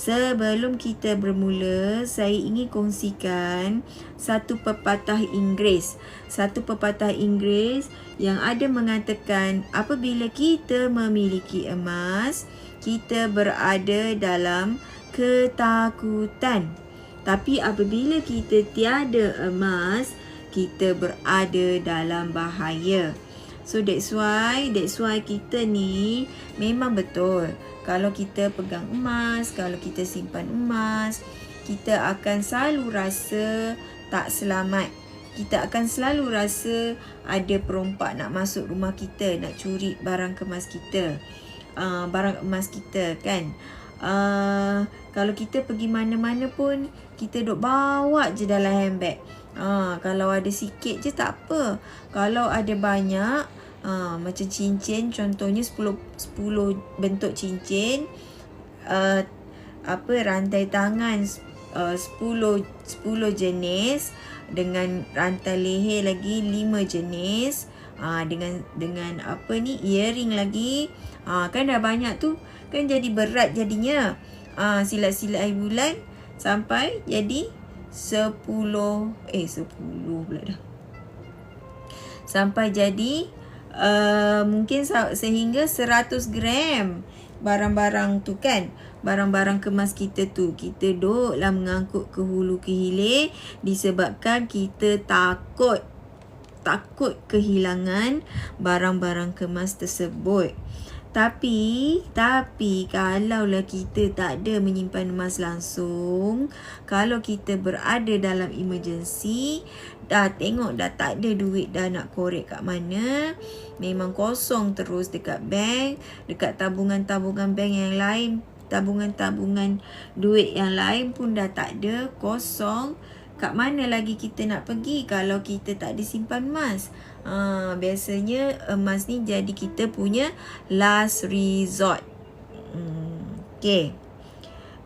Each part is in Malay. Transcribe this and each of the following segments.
Sebelum kita bermula, saya ingin kongsikan satu pepatah Inggeris. Satu pepatah Inggeris yang ada mengatakan apabila kita memiliki emas, kita berada dalam ketakutan. Tapi apabila kita tiada emas, kita berada dalam bahaya. So that's why kita ni memang betul. Kalau kita pegang emas, kalau kita simpan emas, kita akan selalu rasa tak selamat. Kita akan selalu rasa ada perompak nak masuk rumah kita, nak curi barang kemas kita, barang emas kita kan. Kalau kita pergi mana-mana pun, kita duk bawa je dalam handbag. Kalau ada sikit je tak apa. Kalau ada banyak, macam cincin, contohnya 10 bentuk cincin, rantai tangan 10 jenis, dengan rantai leher lagi 5 jenis, dengan earring lagi, kan dah banyak tu, kan jadi berat jadinya. Silat-silat air bulan sampai jadi 10 pula dah. Sampai jadi mungkin sehingga 100 gram barang-barang tu kan. Barang-barang kemas kita tu, kita duklah mengangkut ke hulu ke hilir disebabkan kita takut kehilangan barang-barang kemas tersebut. Tapi kalaulah kita tak ada menyimpan emas langsung, kalau kita berada dalam emergency, dah tak ada duit dah nak korek kat mana, memang kosong terus dekat bank, dekat tabungan-tabungan bank yang lain, tabungan-tabungan duit yang lain pun dah tak ada, kosong. Kat mana lagi kita nak pergi kalau kita tak ada simpan emas? Biasanya emas ni jadi kita punya last resort. Okay.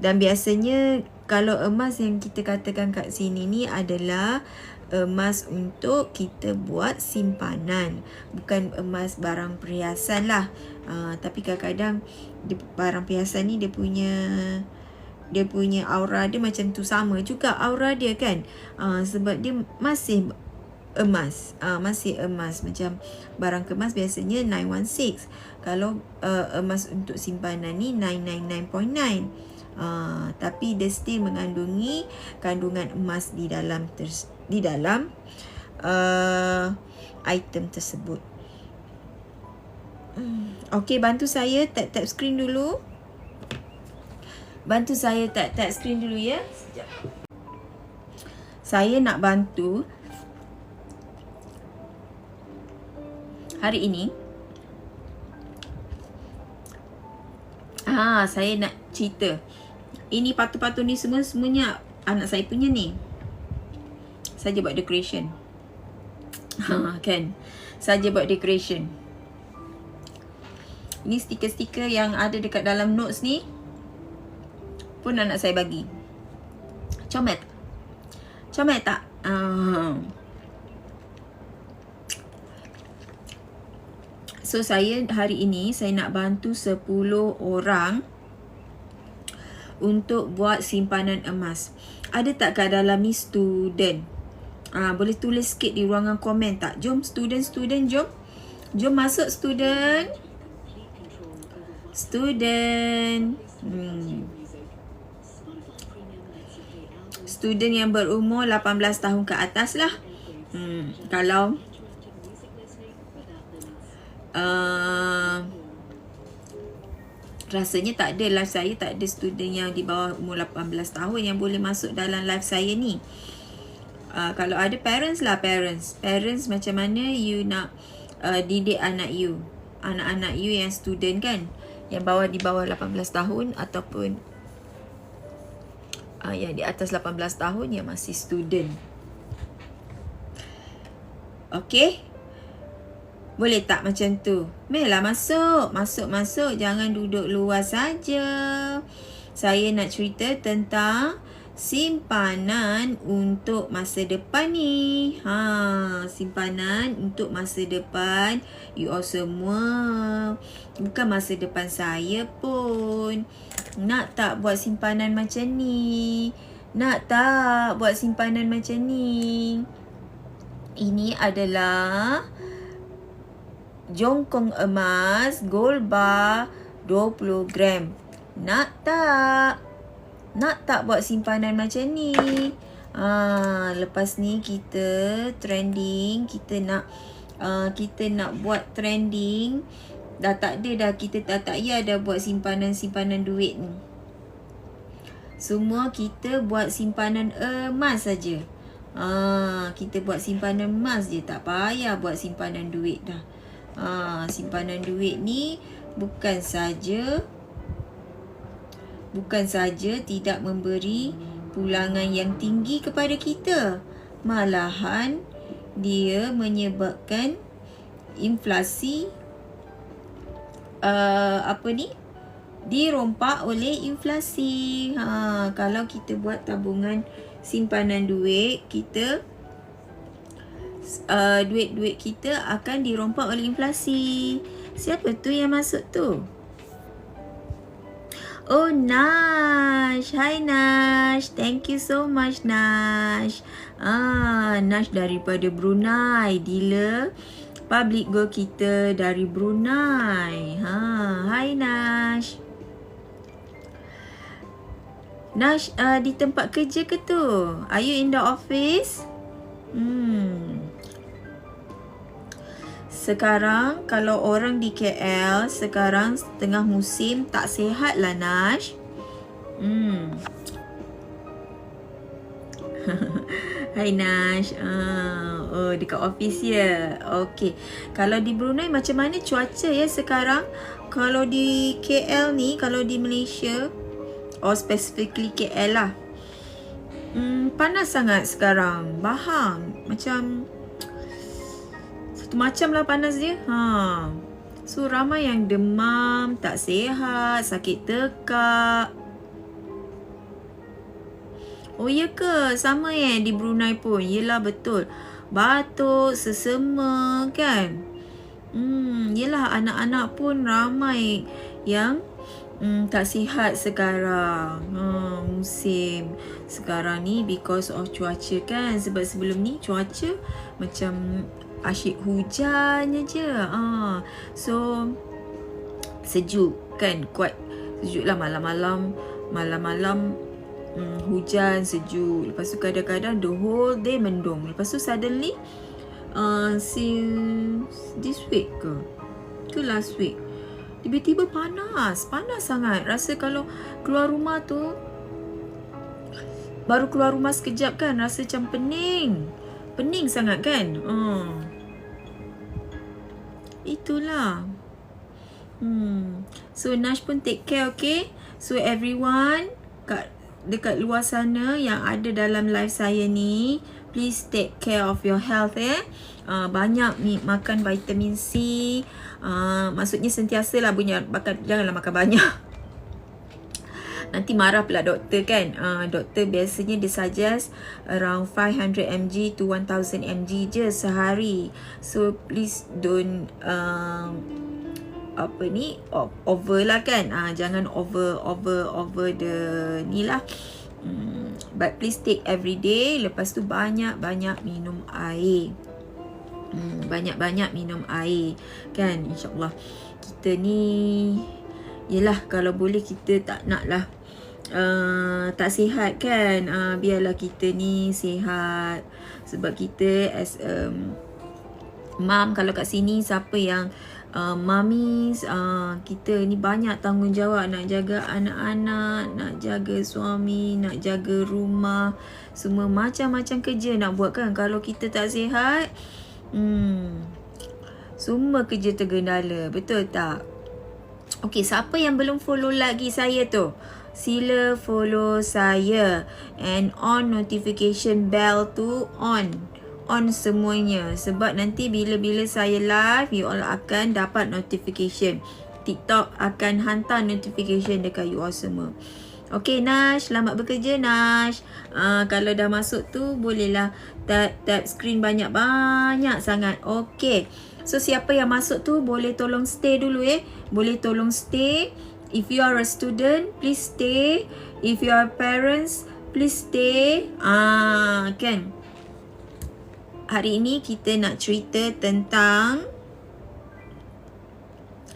Dan biasanya kalau emas yang kita katakan kat sini ni adalah emas untuk kita buat simpanan, bukan emas barang perhiasan lah. Tapi kadang-kadang barang perhiasan ni dia punya aura dia macam tu, sama juga aura dia kan. Sebab dia masih emas, macam barang kemas biasanya 916. Kalau emas untuk simpanan ni 999.9. Tapi dia still mengandungi kandungan emas di dalam item tersebut. Okey, bantu saya tap screen dulu. Bantu saya tap screen dulu ya. Sekejap. Saya nak bantu hari ini. Saya nak cerita. Ini patung-patung ni semuanya anak saya punya ni. Saja buat decoration. Kan? Saja buat decoration. Ini stiker-stiker yang ada dekat dalam notes ni pun anak saya bagi. Comel tak? So saya hari ini saya nak bantu 10 orang untuk buat simpanan emas. Ada tak kat dalam ni student? Boleh tulis sikit di ruangan komen tak? Jom student jom. Jom masuk student. Student yang berumur 18 tahun ke atas lah. Kalau rasanya tak ada live saya, tak ada student yang di bawah umur 18 tahun yang boleh masuk dalam live saya ni. Kalau ada parents lah, parents macam mana you nak didik anak you yang student kan, yang di bawah 18 tahun ataupun yang di atas 18 tahun yang masih student. Okay, boleh tak macam tu? Melah masuk. Jangan duduk luar saja. Saya nak cerita tentang simpanan untuk masa depan ni. Simpanan untuk masa depan you all semua. Bukan masa depan saya pun. Nak tak buat simpanan macam ni? Nak tak buat simpanan macam ni? Ini adalah jongkong emas gold bar 20 gram. Nak tak? Nak tak buat simpanan macam ni? Lepas ni kita trending, kita nak buat trending. Dah tak ada dah, kita tak payah dah buat simpanan duit ni. Semua kita buat simpanan emas saja. Kita buat simpanan emas je, tak payah buat simpanan duit dah. Simpanan duit ni bukan saja tidak memberi pulangan yang tinggi kepada kita, malahan dia menyebabkan inflasi dirompak oleh inflasi. Kalau kita buat tabungan simpanan duit, kita duit-duit kita akan dirompak oleh inflasi. Siapa tu yang masuk tu? Oh, Nash. Hai Nash. Thank you so much Nash. Nash daripada Brunei. Dila public goal kita dari Brunei. Hai Nash. Nash di tempat kerja ke tu? Are you in the office? Sekarang kalau orang di KL sekarang tengah musim tak sihat lah Nash. Hai Nash. Oh, dekat office ya. Okey. Kalau di Brunei macam mana cuaca ya sekarang? Kalau di KL ni, kalau di Malaysia, specifically KL lah. Panas sangat sekarang. Bahang. Macam satu macam lah panas dia. So ramai yang demam, tak sihat, sakit tekak. Oh ya ke? Sama di Brunei pun. Yelah betul. Batuk, sesama kan. Yelah anak-anak pun ramai yang tak sihat sekarang. Musim sekarang ni because of cuaca kan. Sebab sebelum ni cuaca macam asyik hujan je. So sejuk kan. Kuat sejuk lah malam-malam. Hujan, sejuk. Lepas tu kadang-kadang the whole day mendung. Lepas tu suddenly since this week ke last week, tiba-tiba panas sangat. Rasa kalau keluar rumah tu, baru keluar rumah sekejap kan, rasa macam pening sangat kan. Itulah. So Nash pun take care, okay? So everyone dekat luar sana yang ada dalam live saya ni, please take care of your health banyak makan vitamin C. Maksudnya sentiasa lah janganlah makan banyak. Nanti marah pula doktor kan. Doktor biasanya dia suggest around 500 mg to 1000 mg je sehari. So please don't over lah kan. Jangan over the ni lah. But please take every day. Lepas tu banyak-banyak minum air. Banyak-banyak minum air kan. InsyaAllah kita ni, yelah kalau boleh kita tak nak lah tak sihat kan. Biarlah kita ni sihat. Sebab kita as mom, kalau kat sini siapa yang mamis, kita ni banyak tanggungjawab. Nak jaga anak-anak, nak jaga suami, nak jaga rumah. Semua macam-macam kerja nak buat kan. Kalau kita tak sihat, semua kerja tergendala. Betul tak? Okay, siapa yang belum follow lagi saya tu, sila follow saya. And on notification bell tu on semuanya. Sebab nanti bila-bila saya live, you all akan dapat notification. TikTok akan hantar notification dekat you all semua. Okay Nash, selamat bekerja Nash. Kalau dah masuk tu, bolehlah tap screen banyak-banyak sangat. Okay. So siapa yang masuk tu boleh tolong stay dulu Boleh tolong stay. If you are a student, please stay. If you are parents, please stay. Kan? Hari ini kita nak cerita tentang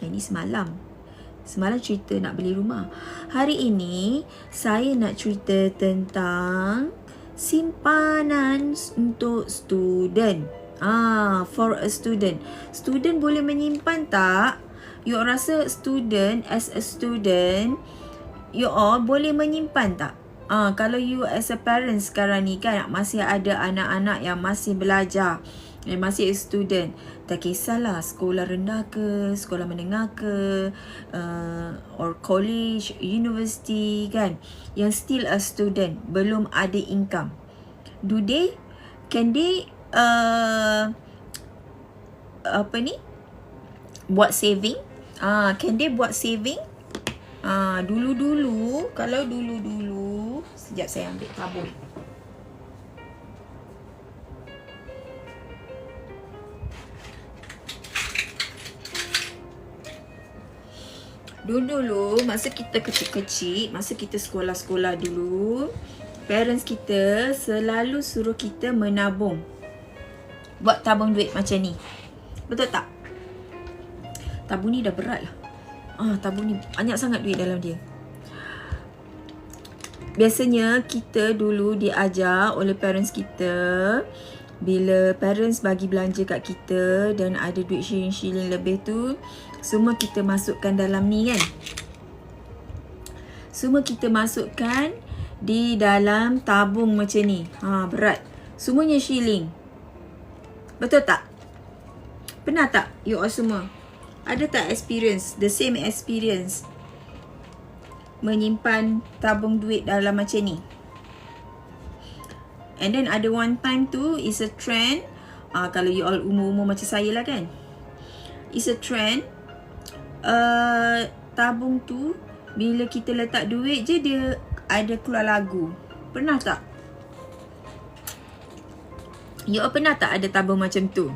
ini semalam cerita nak beli rumah. Hari ini saya nak cerita tentang simpanan untuk student. For a student. Student boleh menyimpan tak? You rasa student, as a student, you all boleh menyimpan tak? Kalau you as a parent sekarang ni kan, masih ada anak-anak yang masih belajar, yang masih a student, tak kisahlah sekolah rendah ke, sekolah menengah ke, or college, university kan, yang still a student, belum ada income. Can they buat saving? Can they buat saving? Dulu-dulu, kalau dulu-dulu, sekejap saya ambil tabung. Dulu-dulu, masa kita kecil-kecil, masa kita sekolah-sekolah dulu, parents kita selalu suruh kita menabung. Buat tabung duit macam ni. Betul tak? Tabung ni dah berat lah. Tabung ni banyak sangat duit dalam dia. Biasanya kita dulu diajar oleh parents kita, bila parents bagi belanja kat kita dan ada duit shilling-shilling lebih tu, semua kita masukkan dalam ni kan. Semua kita masukkan di dalam tabung macam ni. Berat. Semuanya shilling. Betul tak? Pernah tak you all semua? Ada tak experience, the same experience, menyimpan tabung duit dalam macam ni? And then ada one time tu, is a trend, kalau you all umur-umur macam saya lah kan, is a trend, tabung tu bila kita letak duit je dia ada keluar lagu. Pernah tak? You all pernah tak ada tabung macam tu?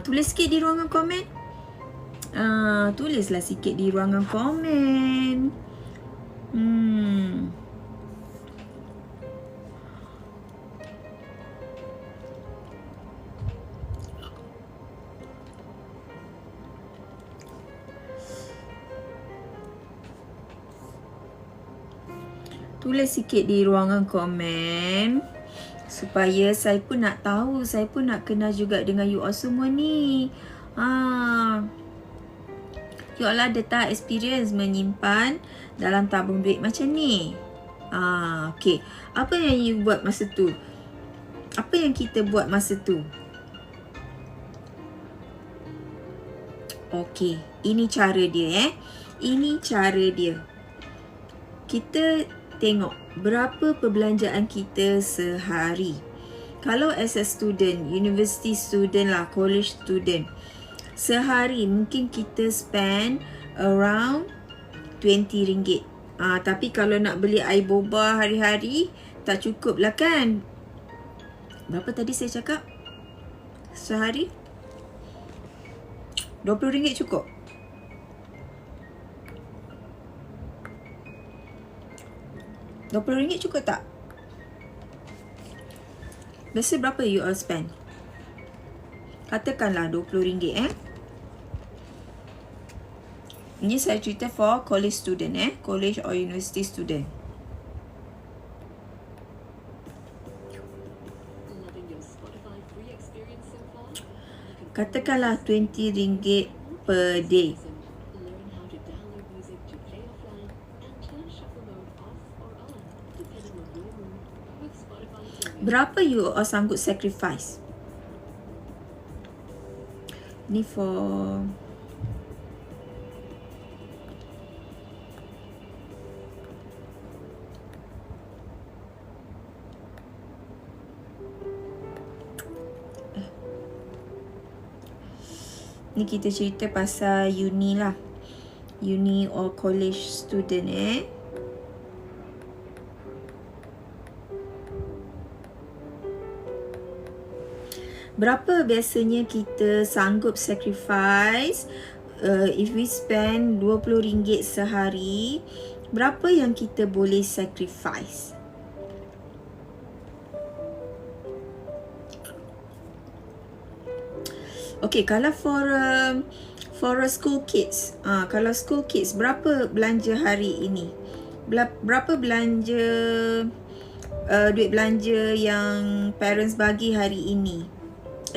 Tulis sikit di ruangan komen. Tulislah sikit di ruangan komen. Tulis sikit di ruangan komen supaya saya pun nak tahu, saya pun nak kenal juga dengan you all semua ni. You all ada tak experience menyimpan dalam tabung duit macam ni? Okay. Apa yang you buat masa tu? Apa yang kita buat masa tu? Okay. Ini cara dia Ini cara dia. Kita tengok berapa perbelanjaan kita sehari. Kalau as a student, university student lah, college student, sehari mungkin kita spend around RM20. Tapi kalau nak beli air boba hari-hari, tak cukup lah kan. Berapa tadi saya cakap? Sehari? RM20 cukup? RM20 cukup tak? Biasa berapa you all spend? Katakanlah RM20 Ini saya cerita for college student college or university student. Katakanlah RM20 per day. Berapa you all sanggup sacrifice? Ni for ni kita cerita pasal uni lah. Uni or college student Berapa biasanya kita sanggup sacrifice if we spend RM20 sehari, berapa yang kita boleh sacrifice? Okay, kalau for school kids, kalau school kids berapa belanja hari ini? Berapa belanja duit belanja yang parents bagi hari ini?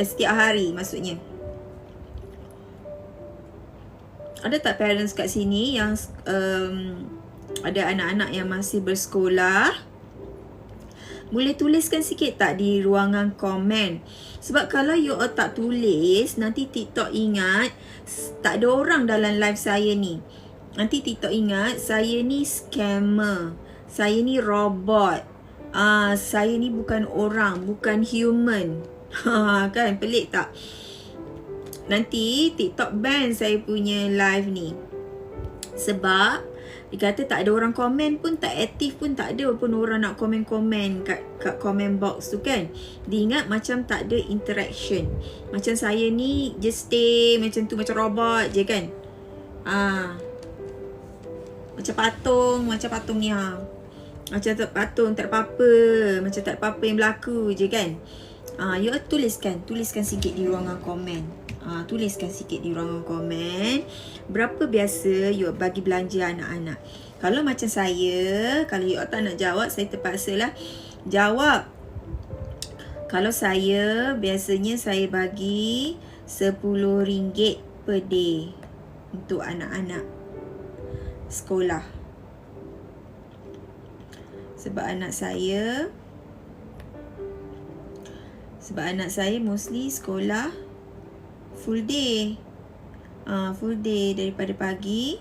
Setiap hari maksudnya. Ada tak parents kat sini yang ada anak-anak yang masih bersekolah? Boleh tuliskan sikit tak di ruangan komen? Sebab kalau you all tak tulis, nanti TikTok ingat tak ada orang dalam live saya ni. Nanti TikTok ingat saya ni scammer, saya ni robot, saya ni bukan orang, bukan human. Kan pelik tak? Nanti TikTok ban saya punya live ni. Sebab dia kata tak ada orang komen pun, tak aktif pun, tak ada pun orang nak komen-komen kat comment box tu kan. Dia ingat macam tak ada interaction. Macam saya ni just stay macam tu, macam robot je kan. Macam patung ni Macam patung tak ada apa-apa, macam tak ada apa-apa yang berlaku je kan. You tuliskan sikit di ruangan komen. Tuliskan sikit di ruangan komen berapa biasa you bagi belanja anak-anak. Kalau macam saya, kalau you tak nak jawab, saya terpaksalah jawab. Kalau saya, biasanya saya bagi RM10 per day untuk anak-anak sekolah. Sebab anak saya mostly sekolah full day. Full day daripada pagi.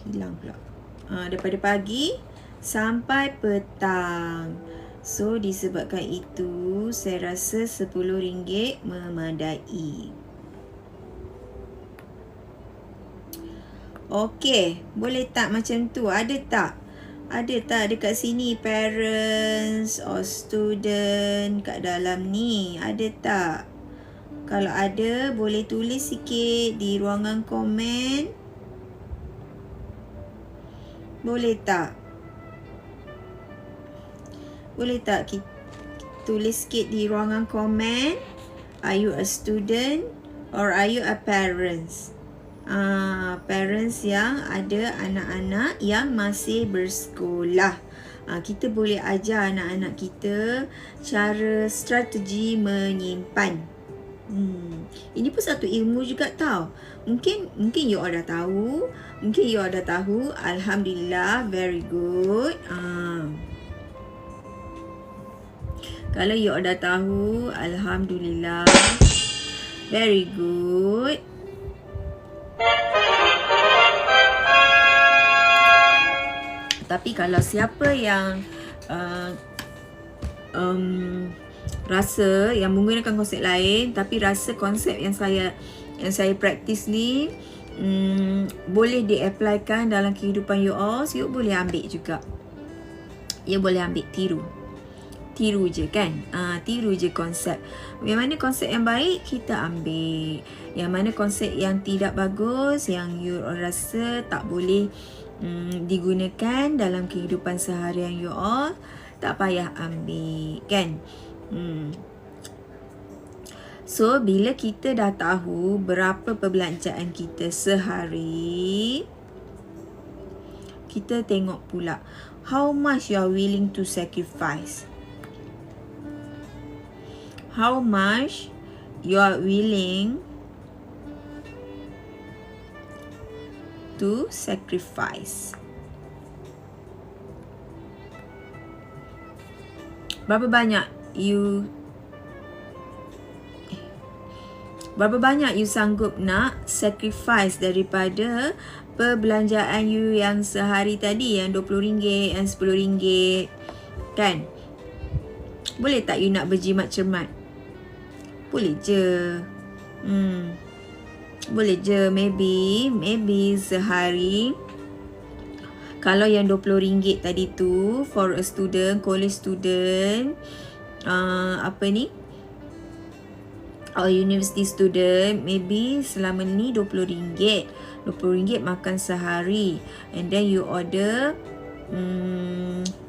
Hilang pula. Daripada pagi sampai petang. So disebabkan itu, saya rasa RM10 memadai. Okey, boleh tak macam tu? Ada tak dekat sini parents or student kat dalam ni? Ada tak? Kalau ada, boleh tulis sikit di ruangan komen. Boleh tak? Tulis sikit di ruangan komen. Are you a student or are you a parents? Parents yang ada anak-anak yang masih bersekolah. Kita boleh ajar anak-anak kita cara strategi menyimpan. Ini pun satu ilmu juga tau. Mungkin you all dah tahu. Alhamdulillah, very good. Kalau you all dah tahu, alhamdulillah, very good. Tapi kalau siapa yang rasa yang menggunakan konsep lain, tapi rasa konsep yang saya praktis ni boleh di-applykan dalam kehidupan you all, so you boleh ambil juga. You boleh ambil tiru je kan. Tiru je konsep. Yang mana konsep yang baik kita ambil. Yang mana konsep yang tidak bagus, yang you rasa tak boleh digunakan dalam kehidupan seharian you all, tak payah ambil kan. So bila kita dah tahu berapa perbelanjaan kita sehari, kita tengok pula how much you are willing to sacrifice. How much you are willing to sacrifice. Berapa banyak you sanggup nak sacrifice daripada perbelanjaan you yang sehari tadi, yang RM20, yang RM10 kan? Boleh tak you nak berjimat cermat? Boleh je. Boleh je. Maybe sehari, kalau yang RM20 tadi tu for a student, college student, or university student, maybe selama ni RM20. RM20 makan sehari. And then you order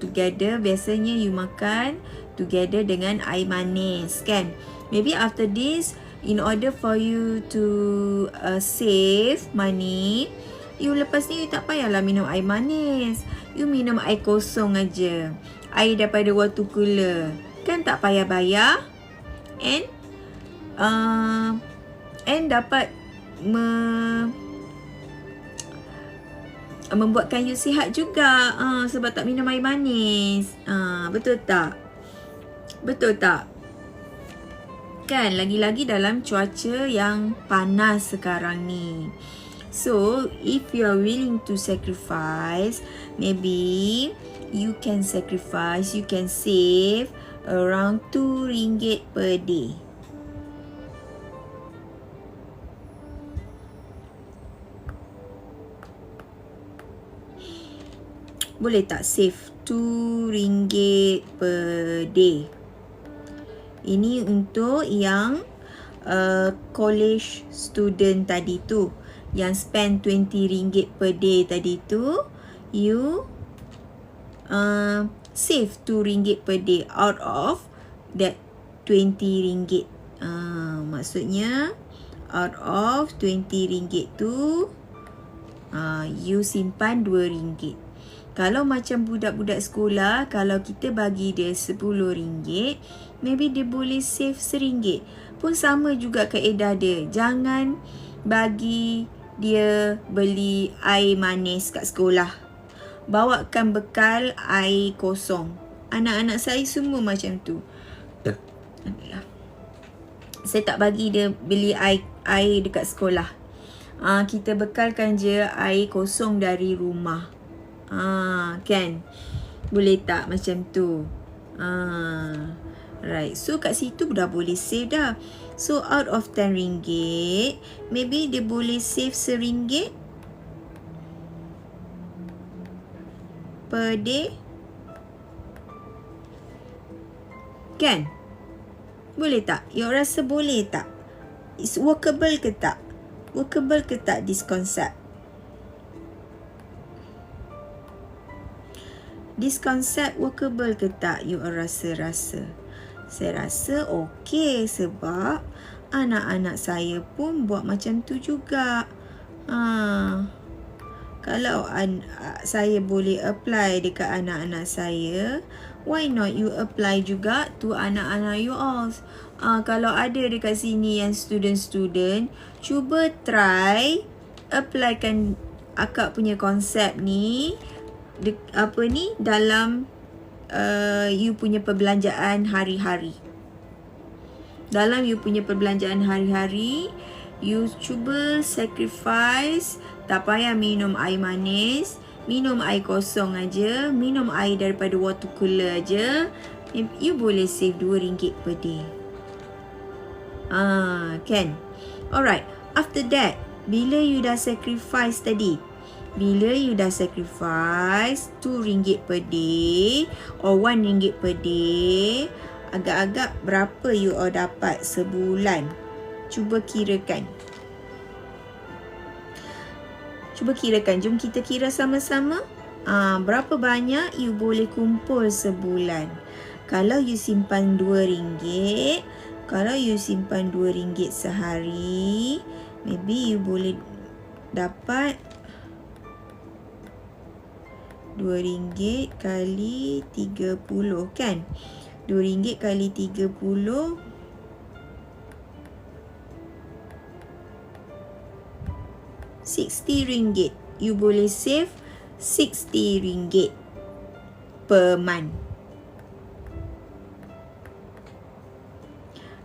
together, biasanya you makan together dengan air manis, kan? Maybe after this, in order for you to save money, you lepas ni you tak payahlah minum air manis. You minum air kosong aja. Air daripada water cooler. Kan tak payah bayar. And dapat membuatkan you sihat juga. Sebab tak minum air manis. Betul tak? Betul tak? Kan, lagi-lagi dalam cuaca yang panas sekarang ni. So, if you are willing to sacrifice, maybe you can sacrifice, you can save around RM2 per day. Boleh tak save RM2 per day? Ini untuk yang college student tadi tu, yang spend RM20 per day tadi tu, you save RM2 per day out of that RM20. Maksudnya out of RM20 tu you simpan RM2. Kalau macam budak-budak sekolah, kalau kita bagi dia RM10, maybe dia boleh save RM1. Pun sama juga kaedah dia. Jangan bagi dia beli air manis kat sekolah. Bawakan bekal air kosong. Anak-anak saya semua macam tu. Saya tak bagi dia beli air dekat sekolah. Kita bekalkan je air kosong dari rumah. Kan? Boleh tak macam tu? Right. So kat situ dah boleh save dah. So out of RM10, maybe dia boleh save RM1 per day. Kan? Boleh tak? You rasa boleh tak? It's workable ke tak? Workable ke tak this concept? This concept workable ke tak? You rasa-rasa? Saya rasa okey sebab anak-anak saya pun buat macam tu juga. Kalau saya boleh apply dekat anak-anak saya, why not you apply juga to anak-anak you all? Kalau ada dekat sini yang student-student, cuba try applykan akak punya konsep ni dalam you punya perbelanjaan hari-hari. Dalam you punya perbelanjaan hari-hari, you cuba sacrifice, tak payah minum air manis, minum air kosong aja, minum air daripada water cooler aja. You boleh save RM2 per day. Kan? Alright, after that, bila you dah sacrifice tadi, bila you dah sacrifice RM2 per day or RM1 per day, agak-agak berapa you all dapat sebulan? Cuba kirakan. Cuba kirakan. Jom kita kira sama-sama. Berapa banyak you boleh kumpul sebulan? Kalau you simpan RM2, kalau you simpan RM2 sehari, maybe you boleh dapat RM2 kali 30, kan? RM2 kali 30 RM60. You boleh save RM60 per month.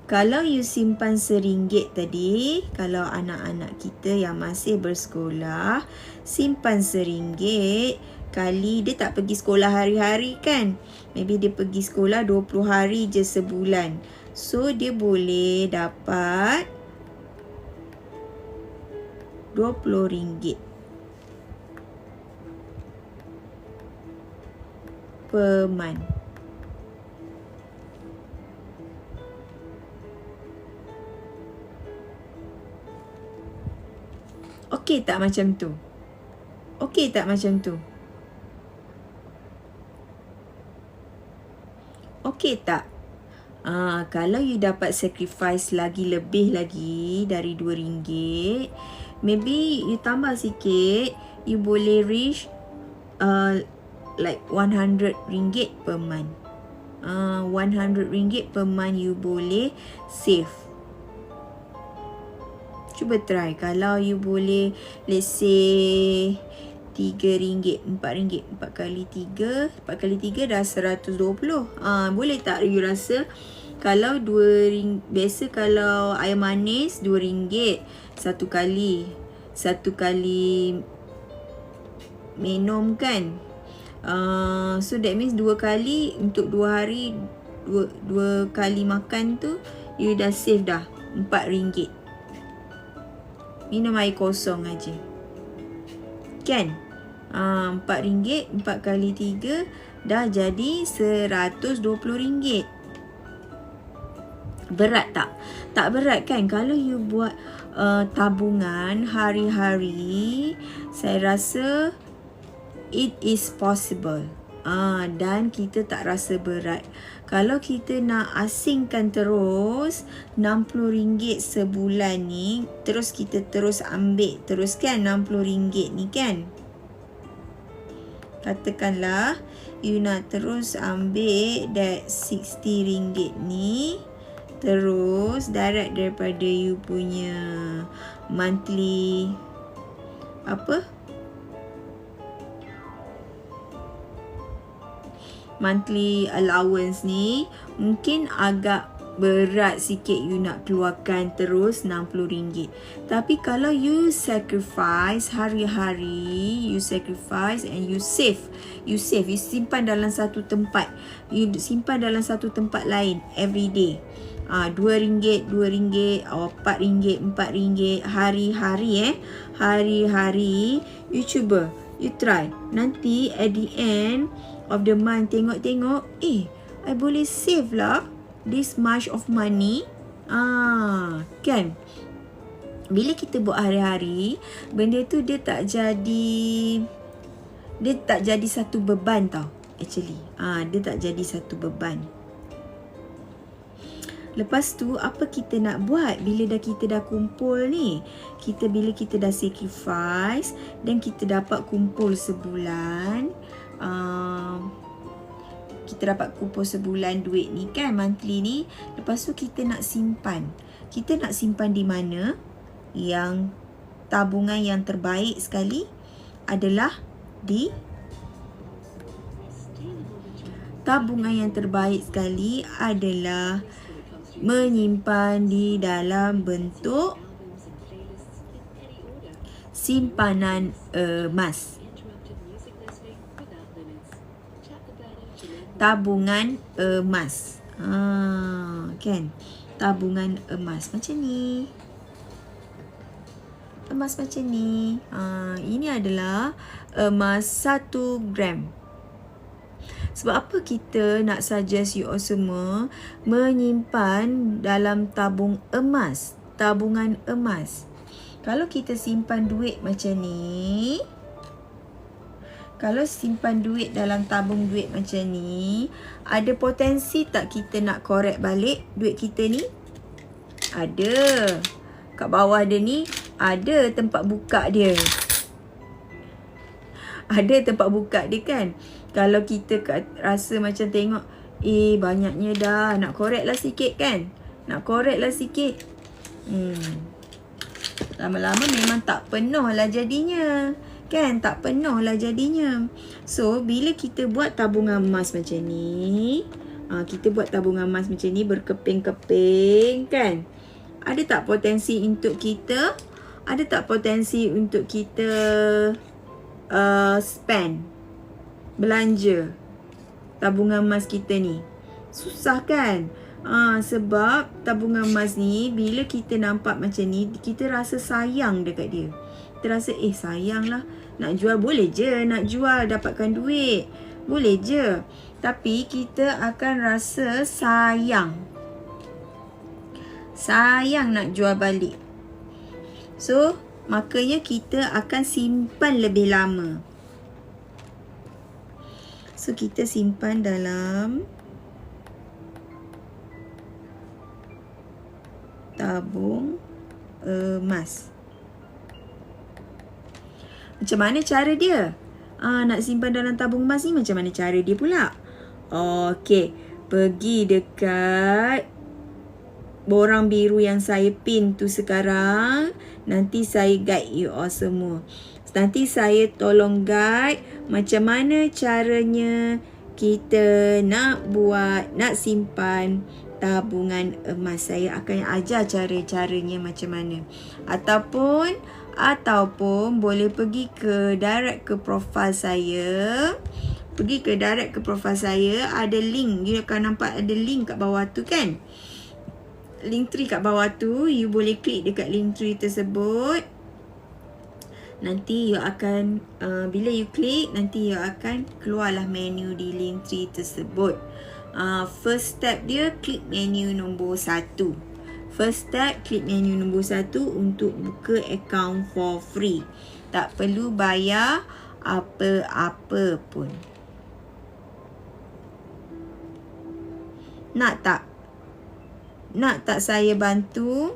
Kalau you simpan RM1 tadi, kalau anak-anak kita yang masih bersekolah, simpan RM1 kali, dia tak pergi sekolah hari-hari kan? Maybe dia pergi sekolah 20 hari je sebulan. So, dia boleh dapat RM20 per month. Okey tak macam tu? Okey tak macam tu? Okey tak? Kalau you dapat sacrifice lagi lebih lagi dari RM2, maybe you tambah sikit, you boleh reach like RM100 per month. RM100 per month you boleh save. Cuba try. Kalau you boleh, let's say RM3, RM4, 4 kali 3 dah 120. Boleh tak you rasa kalau RM2, biasa kalau air manis RM2 satu kali minum kan. So that means 2 kali untuk 2 hari, 2 kali makan tu you dah save dah RM4. Minum air kosong aja. Kan? RM4, 4 kali 3 dah jadi RM120. Berat tak? Tak berat kan? Kalau you buat tabungan hari-hari, saya rasa it is possible. Dan kita tak rasa berat. Kalau kita nak asingkan terus RM60 sebulan ni, terus kita terus ambil terus kan RM60 ni kan. Katakanlah you nak terus ambil that RM60 ni, terus direct daripada you punya monthly monthly allowance ni, mungkin agak berat sikit you nak keluarkan terus RM60. Tapi kalau you sacrifice hari-hari, you sacrifice and you save, you simpan dalam satu tempat, you simpan dalam satu tempat lain every day. RM2, RM4, hari-hari hari-hari you cuba, you try. Nanti at the end of the month tengok-tengok, I boleh save lah this much of money. Kan? Bila kita buat hari-hari, benda tu dia tak jadi satu beban tau. Actually, dia tak jadi satu beban. Lepas tu apa kita nak buat bila kita dah kumpul ni? Bila kita dah sacrifice dan kita dapat kumpul sebulan, kita dapat kumpul sebulan duit ni kan, monthly ni. Lepas tu kita nak simpan. Kita nak simpan di mana? Yang tabungan yang terbaik sekali adalah di menyimpan di dalam bentuk simpanan emas. Tabungan emas. Kan? Tabungan emas macam ni. Emas macam ni. Ini adalah emas 1 gram. Sebab apa kita nak suggest you all semua menyimpan dalam tabungan emas. Kalau kita simpan duit macam ni, kalau simpan duit dalam tabung duit macam ni, ada potensi tak kita nak korek balik duit kita ni? Ada. Kat bawah dia ni ada tempat buka dia. Ada tempat buka dia kan. Kalau kita rasa macam tengok, banyaknya dah, nak korek lah sikit kan. Lama-lama memang tak penuh lah jadinya. Kan, tak penuh lah jadinya. So, bila kita buat tabungan emas macam ni, berkeping-keping kan. Ada tak potensi untuk kita spend, belanja tabungan emas kita ni? Susah kan? Sebab tabungan emas ni, bila kita nampak macam ni, kita rasa sayang dekat dia. Kita rasa sayang lah, nak jual boleh je, nak jual dapatkan duit boleh je. Tapi kita akan rasa sayang nak jual balik. So makanya kita akan simpan lebih lama. So, kita simpan dalam tabung emas. Macam mana cara dia? Nak simpan dalam tabung emas ni macam mana cara dia pula? Okey, pergi dekat borang biru yang saya pin tu sekarang. Nanti saya guide you all semua. Nanti saya tolong guide macam mana caranya kita nak simpan tabungan emas. Saya akan ajar cara-caranya macam mana. Ataupun boleh pergi ke direct ke profile saya. Pergi ke direct ke profile saya, ada link. You akan nampak ada link kat bawah tu kan? Linktree kat bawah tu, you boleh klik dekat linktree tersebut. Nanti you akan bila you klik, nanti you akan keluarlah menu di Linktree tersebut. First step dia, klik menu nombor 1. First step, klik menu nombor 1 untuk buka account for free. Tak perlu bayar apa-apa pun. Nak tak saya bantu?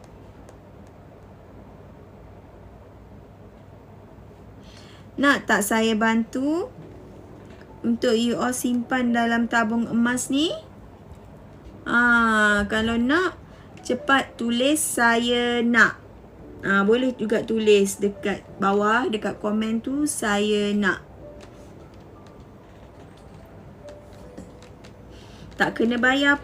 Nak tak saya bantu untuk you all simpan dalam tabung emas ni? Kalau nak, cepat tulis saya nak. Boleh juga tulis dekat bawah, dekat komen tu, saya nak. Tak kena bayar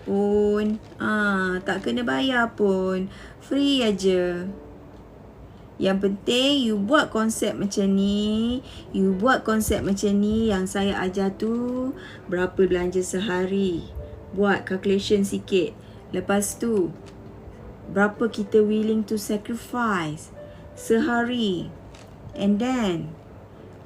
pun. Free aja. Yang penting you buat konsep macam ni. Yang saya ajar tu berapa belanja sehari. Buat calculation sikit. Lepas tu berapa kita willing to sacrifice sehari. And then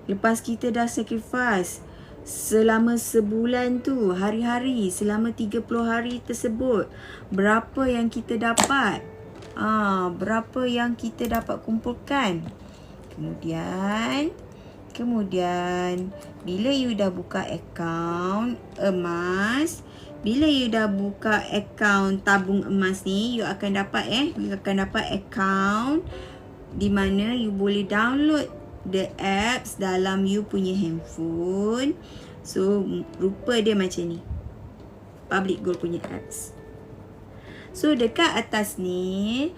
lepas kita dah sacrifice selama sebulan tu, hari-hari, selama 30 hari tersebut, berapa yang kita dapat? Berapa yang kita dapat kumpulkan. Kemudian bila you dah buka akaun emas, bila you dah buka akaun tabung emas ni, you akan dapat akaun di mana you boleh download the apps dalam you punya handphone. So rupa dia macam ni, Public Gold punya apps. So dekat atas ni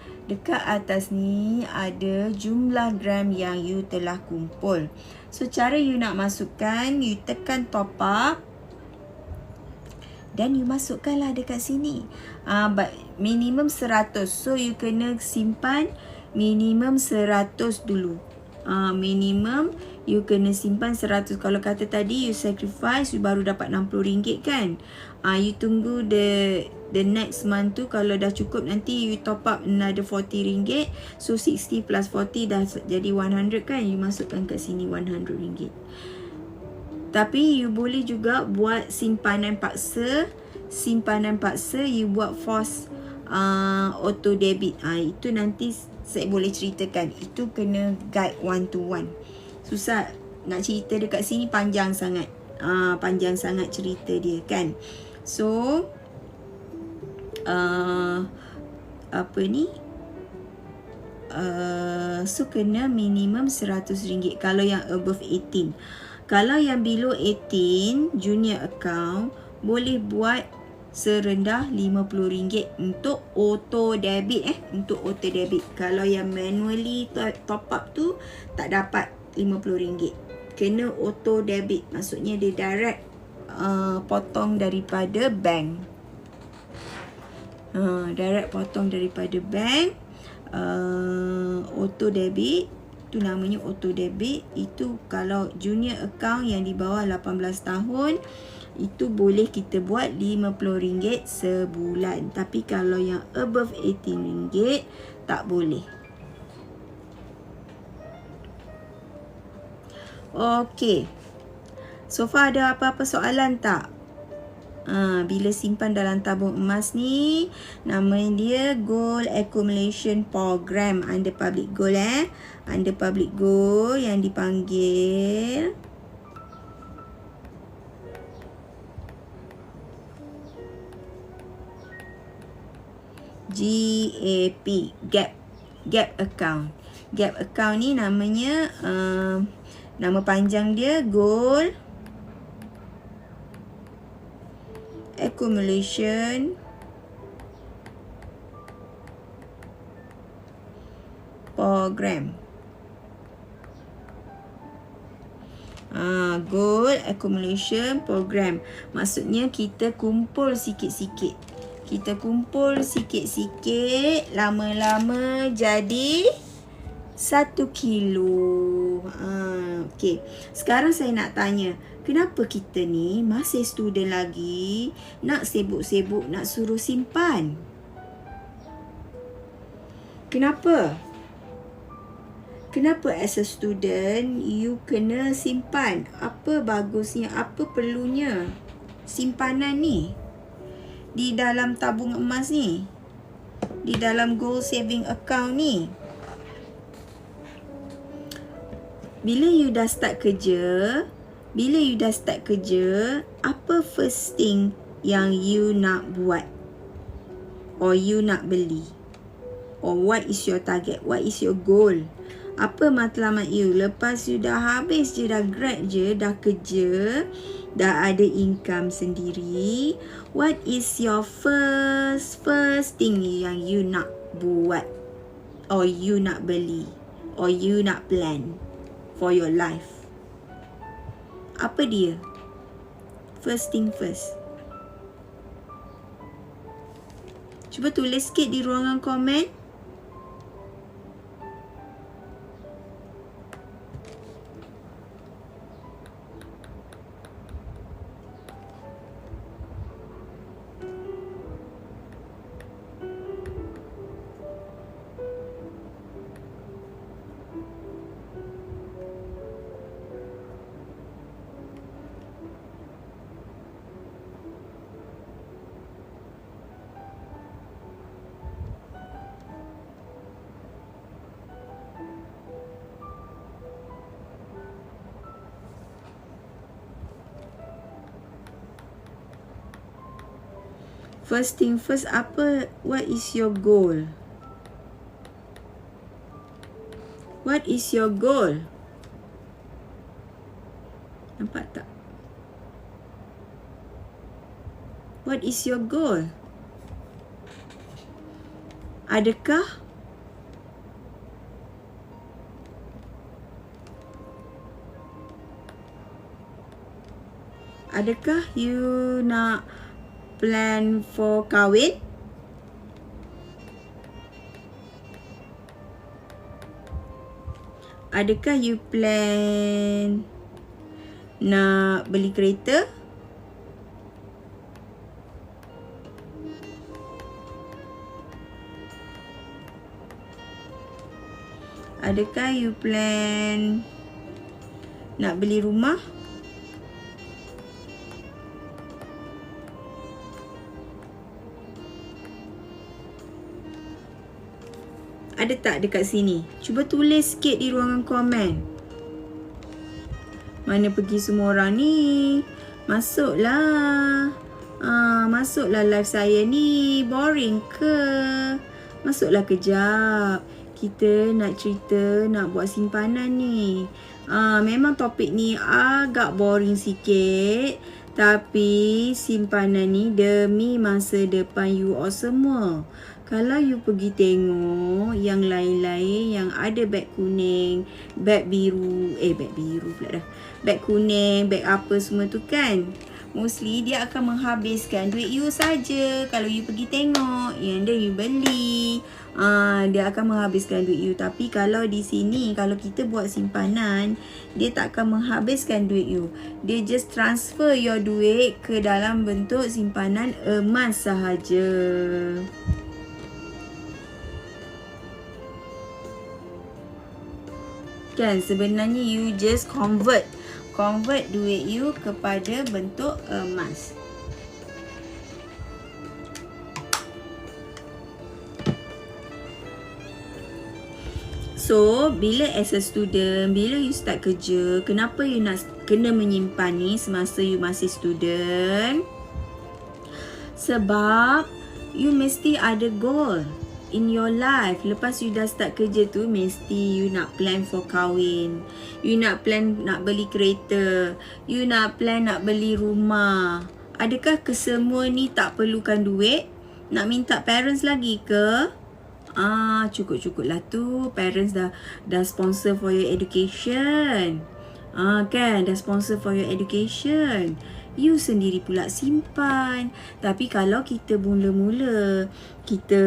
ada jumlah gram yang you telah kumpul. So cara you nak masukkan, you tekan top up dan you masukkanlah dekat sini. Minimum 100. So you kena simpan minimum 100 dulu. Minimum you kena simpan 100. Kalau kata tadi you sacrifice, you baru dapat RM60 kan. You tunggu the next month tu, kalau dah cukup nanti you top up another RM40. So 60 plus 40 dah jadi 100 kan. You masukkan kat sini RM100. Tapi you boleh juga buat simpanan paksa. You buat force auto debit. Itu nanti saya boleh ceritakan. Itu kena guide one to one. Susah nak cerita dekat sini, panjang sangat. Panjang sangat cerita dia kan. So so kena minimum RM100 kalau yang above 18. Kalau yang below 18 junior account, boleh buat serendah RM50 untuk auto debit. Kalau yang manually top up tu tak dapat RM50. Kena auto debit, maksudnya dia direct potong daripada bank. Auto debit tu namanya auto debit. Itu kalau junior account yang di bawah 18 tahun, itu boleh kita buat RM50 sebulan. Tapi kalau yang above RM18 tak boleh. Okey. So far ada apa-apa soalan tak? Bila simpan dalam tabung emas ni, nama dia Gold Accumulation Program under public goal under public goal yang dipanggil GAP, Gap account. Gap account ni namanya nama panjang dia Gold Accumulation Program. Gold Accumulation Program. Maksudnya kita kumpul sikit-sikit. Kita kumpul sikit-sikit, lama-lama jadi 1 kilo. Okey. Sekarang saya nak tanya, kenapa kita ni masih student lagi nak sibuk-sibuk nak suruh simpan? Kenapa? Kenapa as a student you kena simpan? Apa bagusnya, apa perlunya simpanan ni di dalam tabung emas ni, di dalam gold saving account ni? Bila you dah start kerja, apa first thing yang you nak buat? Or you nak beli? Or what is your target? What is your goal? Apa matlamat you? Lepas you dah habis je, dah grad je, dah kerja, dah ada income sendiri, what is your first thing yang you nak buat? Or you nak beli? Or you nak plan for your life? Apa dia? First thing first. Cuba tulis sikit di ruangan komen. First thing first, what is your goal? What is your goal? Nampak tak? What is your goal? Adakah you nak plan for kahwin? Adakah you plan nak beli kereta? Adakah you plan nak beli rumah? Ada tak dekat sini? Cuba tulis sikit di ruangan komen. Mana pergi semua orang ni? Masuklah. Masuklah live saya ni. Boring ke? Masuklah kejap. Kita nak cerita, nak buat simpanan ni. Memang topik ni agak boring sikit. Tapi simpanan ni demi masa depan you all semua. Kalau you pergi tengok yang lain-lain yang ada beg kuning, beg biru pula dah. Beg kuning, beg apa semua tu kan, mostly dia akan menghabiskan duit you saja. Kalau you pergi tengok, yang dia you beli, dia akan menghabiskan duit you. Tapi kalau di sini, kalau kita buat simpanan, dia tak akan menghabiskan duit you. Dia just transfer your duit ke dalam bentuk simpanan emas sahaja. Kan sebenarnya you just convert duit you kepada bentuk emas. So, bila as a student, bila you start kerja, kenapa you nak kena menyimpan ni semasa you masih student? Sebab you mesti ada goal in your life. Lepas you dah start kerja tu, mesti you nak plan for kahwin. You nak plan nak beli kereta. You nak plan nak beli rumah. Adakah kesemua ni tak perlukan duit? Nak minta parents lagi ke? Cukup-cukup lah tu. Parents dah sponsor for your education. Kan, dah sponsor for your education. You sendiri pula simpan. Tapi kalau kita mula-mula, kita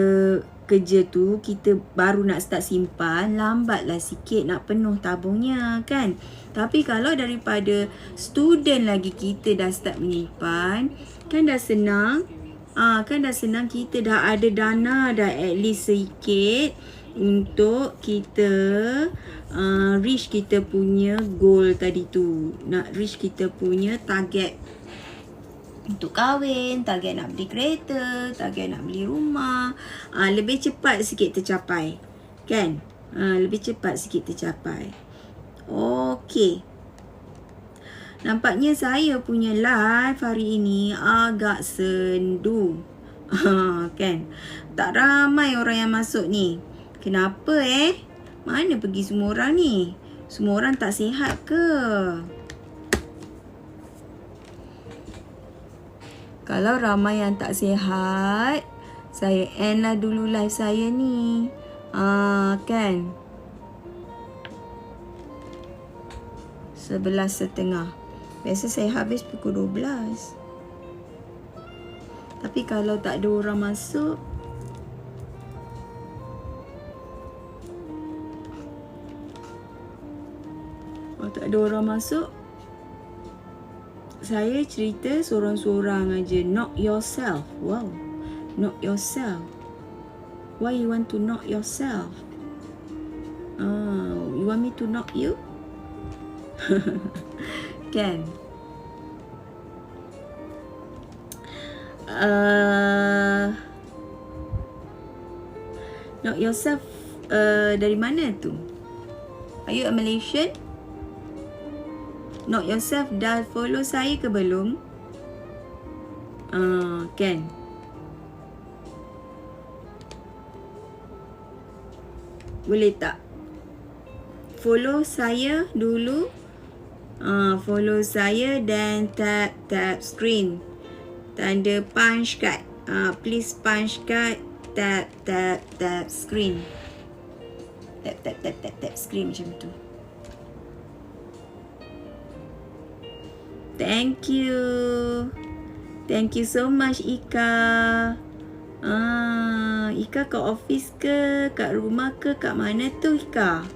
kerja tu, kita baru nak start simpan, lambatlah sikit nak penuh tabungnya, kan? Tapi kalau daripada student lagi kita dah start menyimpan, kan dah senang. Kan dah senang, kita dah ada dana dah at least sikit untuk kita reach kita punya goal tadi tu. Nak reach kita punya target untuk kahwin, target nak beli kereta, target nak beli rumah. Lebih cepat sikit tercapai, kan? Lebih cepat sikit tercapai. Okey. Nampaknya saya punya live hari ini agak sendu. Kan? Tak ramai orang yang masuk ni. Kenapa Mana pergi semua orang ni? Semua orang tak sihat ke? Kalau ramai yang tak sihat, saya end lah dulu live saya ni. Kan? 11.30. Biasa saya habis pukul 12. Tapi kalau tak ada orang masuk, saya cerita seorang-seorang aja. Knock yourself. Wow. Knock yourself. Why you want to knock yourself? You want me to knock you? Kan? Knock yourself dari mana tu? Are you a Malaysian? Knock yourself dah follow saya ke belum? Kan? Boleh tak? Follow saya dulu. Follow saya dan tap screen. Tanda punch card. Please punch card. Tap screen. Tap screen macam tu. Thank you. Thank you so much, Ika. Ika kat office ke? Kat rumah ke? Kat mana tu, Ika?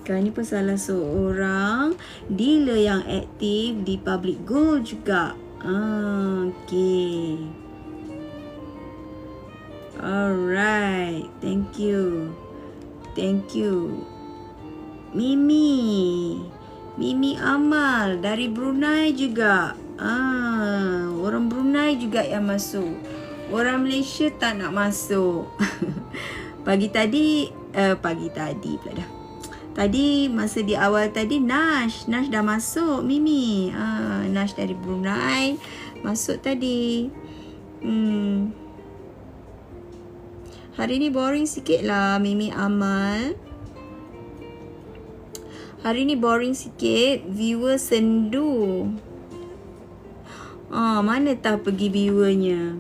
Ika ni pun salah seorang dealer yang aktif di Public Gold juga. Okay. Alright. Thank you. Thank you. Mimi Amal dari Brunei juga. Orang Brunei juga yang masuk. Orang Malaysia tak nak masuk. Pagi tadi pula dah. Tadi masa di awal tadi Nash dah masuk. Mimi Nash dari Brunei masuk tadi. Hari ni boring sikit lah, Mimi Amal. Hari ni boring sikit. Viewer sendu. Mana tahu pergi viewernya.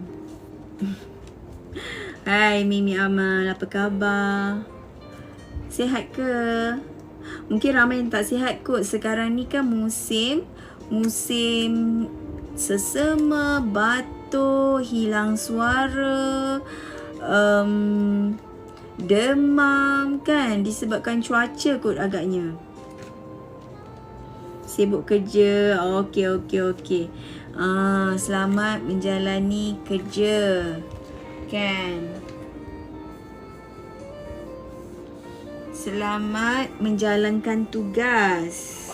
Hai Mimi Amal, apa khabar? Sihat ke? Mungkin ramai yang tak sihat kot. Sekarang ni kan musim sesama, batuk, hilang suara, demam kan, disebabkan cuaca kot agaknya. Sibuk kerja. Okey. Selamat menjalani kerja. Kan? Selamat menjalankan tugas.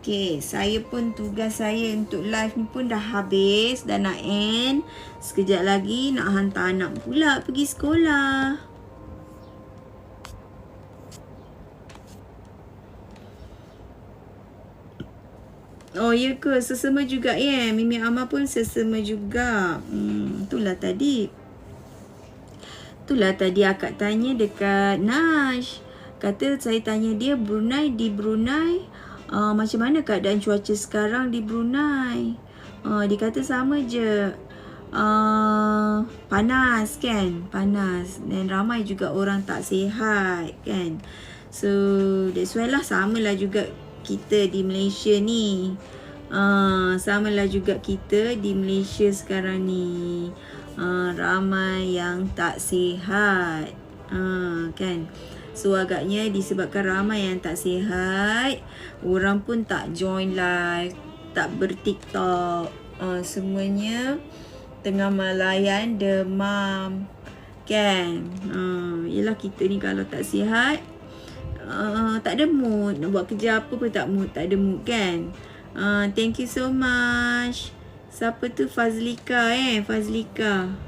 Okay, saya pun tugas saya untuk live ni pun dah habis, dah nak end. Sekejap lagi nak hantar anak pula pergi sekolah. Oh ya ke, sesama juga ya. Mimi Amal pun sesama juga. Itulah tadi akak tanya dekat Nash. Kata saya tanya dia di Brunei macam mana keadaan cuaca sekarang di Brunei. Dia kata sama je, panas kan, panas, dan ramai juga orang tak sihat kan. So that's why lah, samalah juga kita di Malaysia ni. Samalah juga kita di Malaysia sekarang ni. Ramai yang tak sihat kan. So agaknya disebabkan ramai yang tak sihat, orang pun tak join live, tak ber-TikTok, semuanya tengah melayan demam kan. Yelah, kita ni kalau tak sihat, tak ada mood nak buat kerja apa pun, tak ada mood kan. Thank you so much. Siapa tu? Fazlika Fazlika.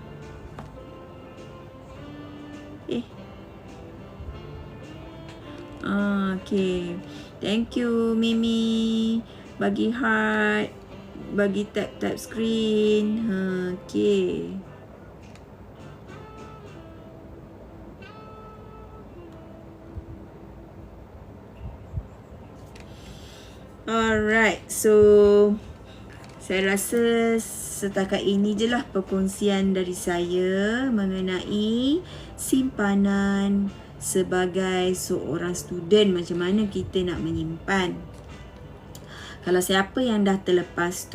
Okay. Thank you Mimi. Bagi heart, bagi tap screen. Okay. Alright, so saya rasa setakat ini je lah perkongsian dari saya mengenai simpanan sebagai seorang student, macam mana kita nak menyimpan. Kalau siapa yang dah terlepas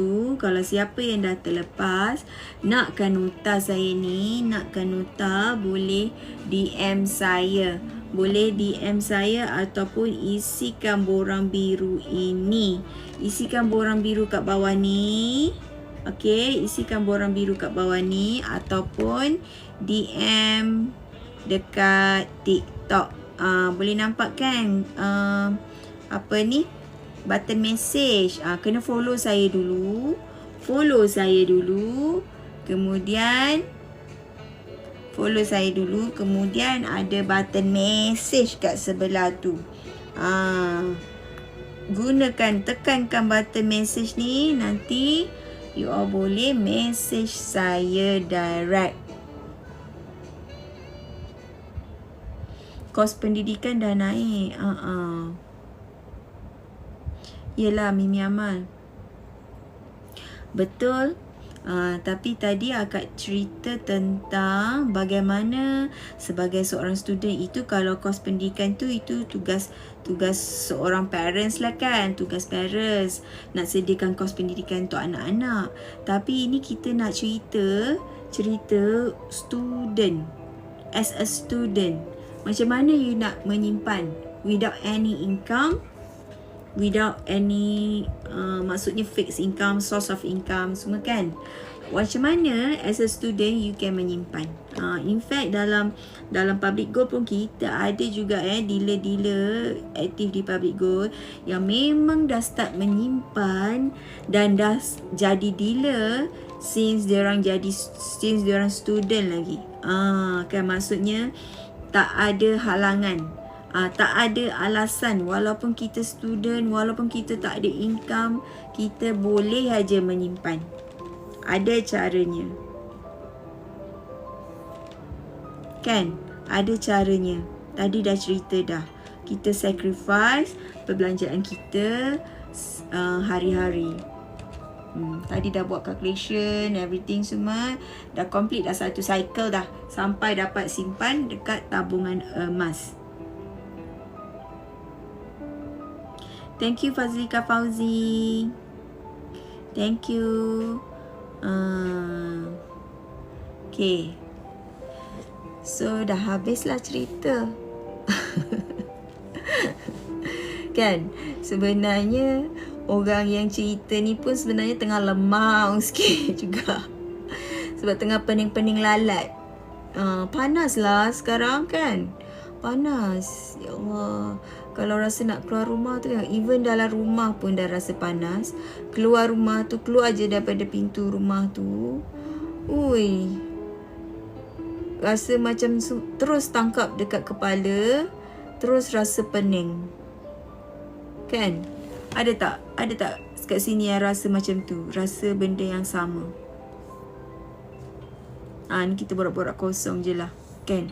nakkan nota saya ni, nakkan nota, boleh DM saya. Boleh DM saya ataupun isikan borang biru ini. Isikan borang biru kat bawah ni. Okay, isikan borang biru kat bawah ni ataupun DM dekat TikTok. Boleh nampak kan apa ni, button message. Kena follow saya dulu. Kemudian kemudian ada button message kat sebelah tu. Tekankan button message ni, nanti you all boleh message saya direct. Kos pendidikan dah naik. Yelah Mimi Amal, betul. Tapi tadi akak cerita tentang bagaimana sebagai seorang student itu, kalau kos pendidikan tu, itu tugas seorang parents lah kan. Tugas parents nak sediakan kos pendidikan untuk anak-anak. Tapi ini kita nak cerita student. As a student, macam mana you nak menyimpan without any income, without any maksudnya fixed income, source of income semua kan. Macam mana as a student you can menyimpan. In fact dalam public gold pun kita ada juga dealer aktif di public gold yang memang dah start menyimpan dan dah jadi dealer since diorang student lagi. Kan, maksudnya tak ada halangan, tak ada alasan. Walaupun kita student, walaupun kita tak ada income, kita boleh aja menyimpan. Ada caranya. Kan? Ada caranya. Tadi dah cerita dah. Kita sacrifice perbelanjaan kita hari-hari. Tadi dah buat calculation, everything semua. Dah complete dah satu cycle dah. Sampai dapat simpan dekat tabungan emas. Thank you Fazlika Fauzi. Thank you. Okay. So dah habislah cerita. Kan? Sebenarnya orang yang cerita ni pun sebenarnya tengah lemah sikit juga. Sebab tengah pening-pening lalat. Panas lah sekarang kan. Panas. Ya Allah. Kalau rasa nak keluar rumah tu, even dalam rumah pun dah rasa panas. Keluar rumah tu, keluar je daripada pintu rumah tu, ui, rasa macam terus tangkap dekat kepala, terus rasa pening. Kan? Ada tak? Ada tak kat sini yang rasa macam tu? Rasa benda yang sama. Ni kita borak-borak kosong je lah. Kan?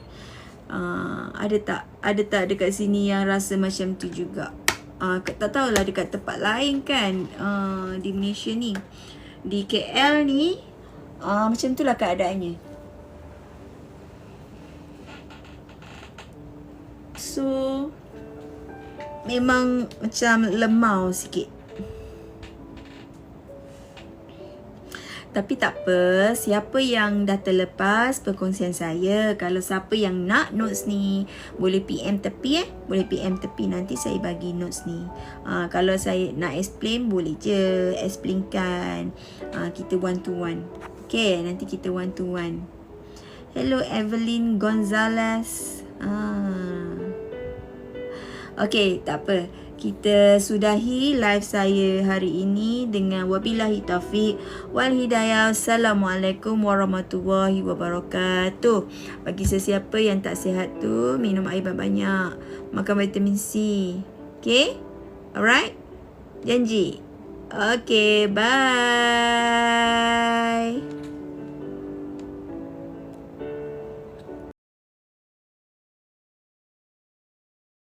Ada tak? Ada tak dekat sini yang rasa macam tu juga? Tak tahulah dekat tempat lain kan. Di Malaysia ni, di KL ni, macam tu lah keadaannya. So memang macam lemau sikit. Tapi tak apa, siapa yang dah terlepas perkongsian saya, kalau siapa yang nak notes ni, boleh PM tepi boleh PM tepi, nanti saya bagi notes ni. Kalau saya nak explain, boleh je explainkan. Kita one to one. Okay, nanti kita one to one. Hello Evelyn Gonzalez. Okay, tak apa. Kita sudahi live saya hari ini dengan wabillahi taufiq wal hidayah. Assalamualaikum warahmatullahi wabarakatuh. Bagi sesiapa yang tak sihat tu, minum air banyak-banyak, makan vitamin C. Okay? Alright? Janji? Okay, bye.